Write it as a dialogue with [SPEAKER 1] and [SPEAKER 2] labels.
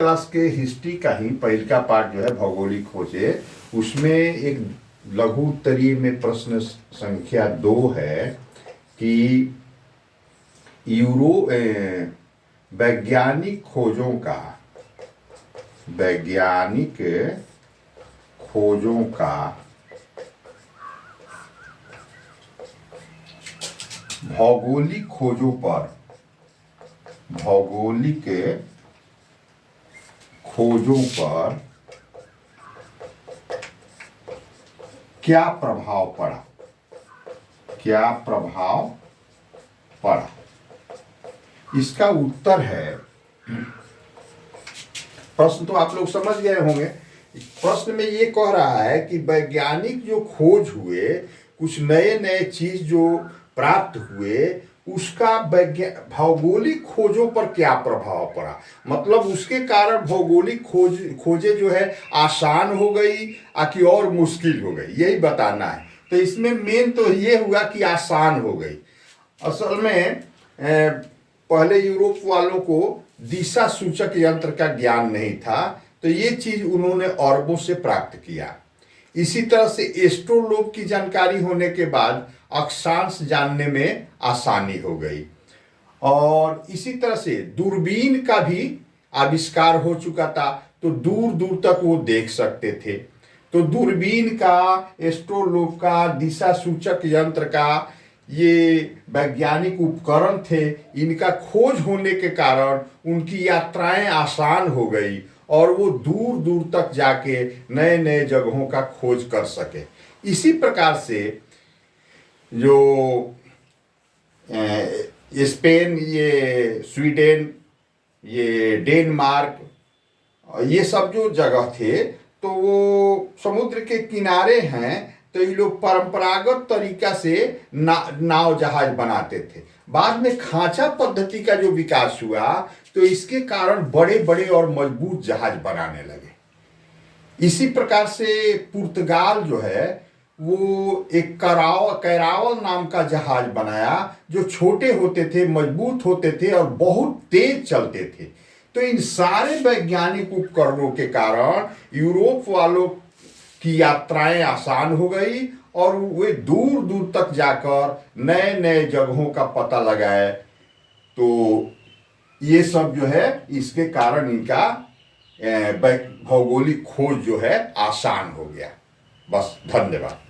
[SPEAKER 1] Class के history का ही पहल का पार्ट जो है भौगोलिक खोजे, उसमें एक लघु उत्तरीय में प्रश्न संख्या 2 है कि वैज्ञानिक खोजों का भौगोलिक खोजों पर क्या प्रभाव पड़ा। इसका उत्तर है, प्रश्न तो आप लोग समझ गए होंगे। प्रश्न में ये कह रहा है कि वैज्ञानिक जो खोज हुए, कुछ नए नए चीज जो प्राप्त हुए, उसका भौगोलिक खोजों पर क्या प्रभाव पड़ा। मतलब उसके कारण भौगोलिक खोजें जो है आसान हो गई कि और मुश्किल हो गई, यही बताना है। तो इसमें मेन तो ये हुआ कि आसान हो गई। असल में पहले यूरोप वालों को दिशा सूचक यंत्र का ज्ञान नहीं था, तो ये चीज उन्होंने अरबों से प्राप्त किया। इसी तरह से एस्ट्रोलोब की जानकारी होने के बाद अक्षांश जानने में आसानी हो गई, और इसी तरह से दूरबीन का भी आविष्कार हो चुका था, तो दूर दूर तक वो देख सकते थे। तो दूरबीन का, एस्ट्रोलोब का, दिशा सूचक यंत्र का, ये वैज्ञानिक उपकरण थे। इनका खोज होने के कारण उनकी यात्राएं आसान हो गई और वो दूर दूर तक जाके नए नए जगहों का खोज कर सके। इसी प्रकार से जो स्पेन, ये स्वीडन, ये डेनमार्क, ये सब जो जगह थे, तो वो समुद्र के किनारे हैं, तो ये लोग परंपरागत तरीका से नाव जहाज बनाते थे। बाद में खांचा पद्धति का जो विकास हुआ, तो इसके कारण बड़े बड़े और मजबूत जहाज बनाने लगे। इसी प्रकार से पुर्तगाल जो है, वो एक कैरावल नाम का जहाज बनाया, जो छोटे होते थे, मजबूत होते थे और बहुत तेज चलते थे। तो इन सारे वैज्ञानिक उपकरणों के कारण यूरोप वालों की यात्राएं आसान हो गई और वे दूर दूर तक जाकर नए नए जगहों का पता लगाए। तो ये सब जो है, इसके कारण इनका भौगोलिक खोज जो है आसान हो गया। बस, धन्यवाद।